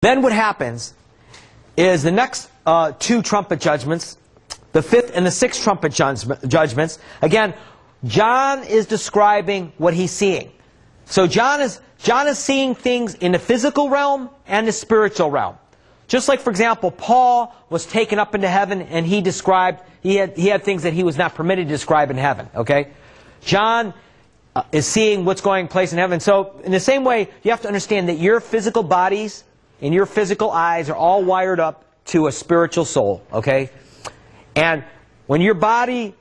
Then what happens is the next two trumpet judgments, the fifth and the sixth trumpet judgments, again, John is describing what he's seeing. So John is seeing things in the physical realm and the spiritual realm. Just like, for example, Paul was taken up into heaven and he had things that he was not permitted to describe in heaven. Okay, John is seeing what's going place in heaven. So in the same way, you have to understand that your physical bodies and your physical eyes are all wired up to a spiritual soul. Okay, and when your body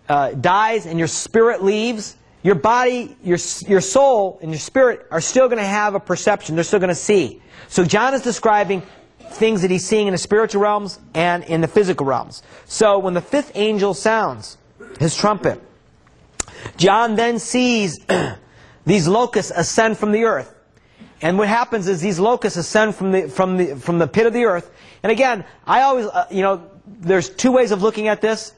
dies and your spirit leaves, your body, your soul and your spirit are still going to have a perception. They're still going to see. So John is describing things that he's seeing in the spiritual realms and in the physical realms. So when the fifth angel sounds his trumpet, John then sees these locusts ascend from the earth. And what happens is these locusts ascend from the pit of the earth. And again, I always, there's two ways of looking at this.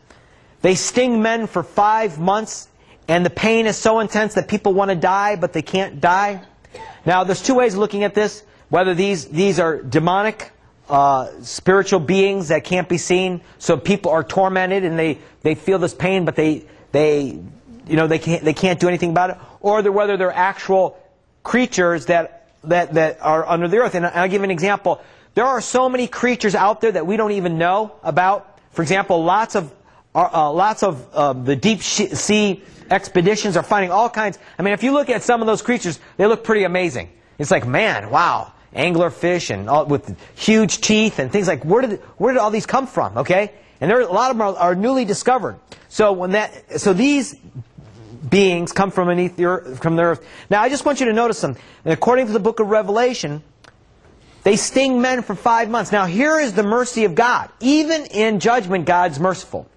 They sting men for 5 months, and the pain is so intense that people want to die, but they can't die. Now, there's two ways of looking at this. Whether these are demonic, spiritual beings that can't be seen, so people are tormented and they feel this pain, but they can't do anything about it, or whether they're actual creatures that are under the earth. And I'll give you an example. There are so many creatures out there that we don't even know about. For example, lots of the deep sea expeditions are finding all kinds. I mean, if you look at some of those creatures, they look pretty amazing. It's like, man, wow, anglerfish and all, with huge teeth and things like. Where did all these come from? Okay, and a lot of them are newly discovered. So these beings come from beneath the earth, from the earth. Now, I just want you to notice something. And according to the book of Revelation, they sting men for 5 months. Now, here is the mercy of God. Even in judgment, God's merciful.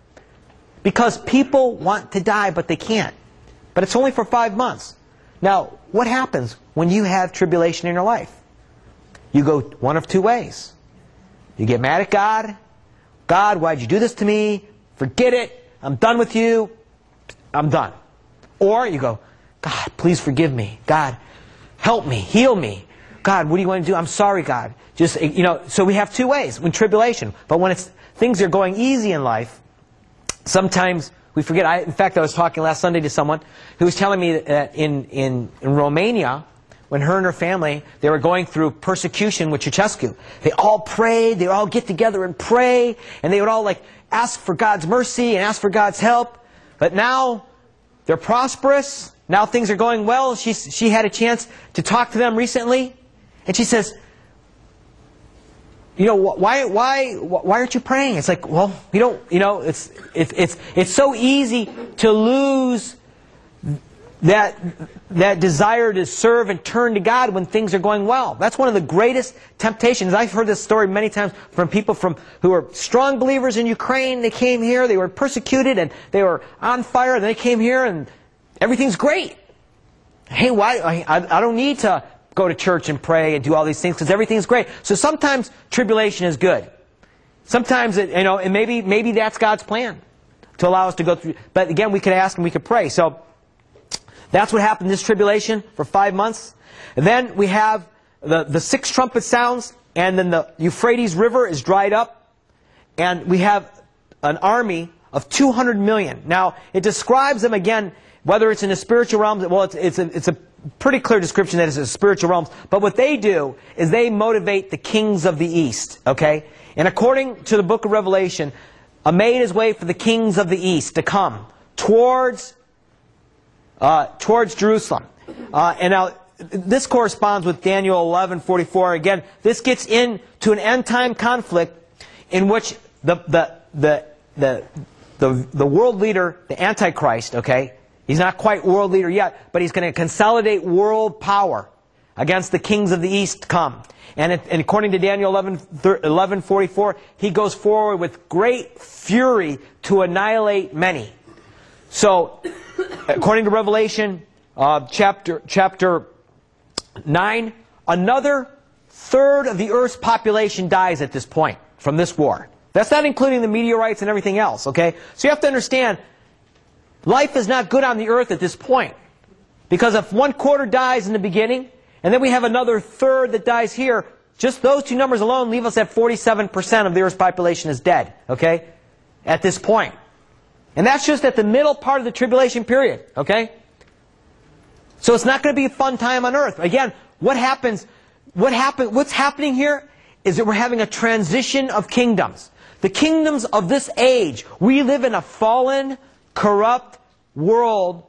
Because people want to die, but they can't. But it's only for 5 months. Now, what happens when you have tribulation in your life? You go one of two ways. You get mad at God. God, why'd you do this to me? Forget it. I'm done with you. I'm done. Or you go, God, please forgive me. God, help me. Heal me. God, what do you want to do? I'm sorry, God. Just, so we have two ways when tribulation. But when things are going easy in life, sometimes we forget. In fact, I was talking last Sunday to someone who was telling me that in Romania, when her and her family, they were going through persecution with Ceausescu. They all prayed. They would all get together and pray. And they would all ask for God's mercy and ask for God's help. But now they're prosperous. Now things are going well. She had a chance to talk to them recently. And she says, why aren't you praying? It's like, well, we don't, it's so easy to lose that desire to serve and turn to God when things are going well. That's one of the greatest temptations. I've heard this story many times from people who are strong believers in Ukraine. They came here, they were persecuted, and they were on fire, and they came here, and everything's great. Hey, why? I don't need to go to church and pray and do all these things because everything's great. So sometimes tribulation is good. Sometimes and maybe that's God's plan to allow us to go through. But again, we could ask and we could pray. So that's what happened in this tribulation for 5 months. And then we have the sixth trumpet sounds, and then the Euphrates River is dried up, and we have an army of 200 million. Now it describes them again, whether it's in the spiritual realms. Well, it's a pretty clear description that it's in the spiritual realms. But what they do is they motivate the kings of the east. Okay, and according to the book of Revelation, made his way for the kings of the east to come towards Jerusalem. And now this corresponds with Daniel 11:44. Again, this gets into an end time conflict in which the world leader, the Antichrist, okay, he's not quite world leader yet, but he's going to consolidate world power against the kings of the east come. And according to Daniel 11:44, he goes forward with great fury to annihilate many. So, according to Revelation chapter 9, another third of the earth's population dies at this point from this war. That's not including the meteorites and everything else, okay? So you have to understand, life is not good on the earth at this point. Because if 1/4 dies in the beginning, and then we have another third that dies here, Just those two numbers alone leave us at 47% of the Earth's population is dead, okay, at this point. And that's just at the middle part of the tribulation period, okay? So it's not going to be a fun time on Earth. Again, what's happening here is that we're having a transition of kingdoms. The kingdoms of this age, we live in a fallen, corrupt world,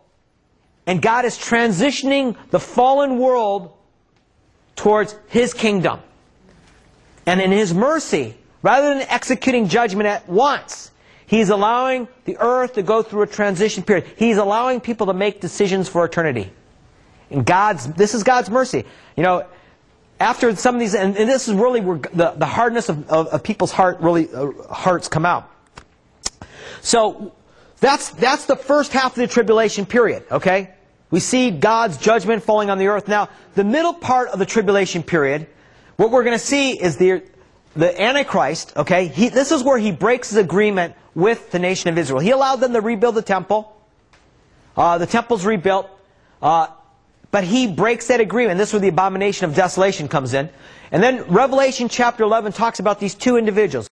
and God is transitioning the fallen world towards His kingdom. And in His mercy, rather than executing judgment at once, He's allowing the earth to go through a transition period. He's allowing people to make decisions for eternity. And this is God's mercy. You know, after some of these, and this is really where the hardness of people's hearts come out. So that's the first half of the tribulation period, okay? We see God's judgment falling on the earth. Now, the middle part of the tribulation period, what we're going to see is the Antichrist, okay? This is where he breaks his agreement with the nation of Israel. He allowed them to rebuild the temple. The temple's rebuilt. But he breaks that agreement. This is where the abomination of desolation comes in. And then Revelation chapter 11 talks about these two individuals.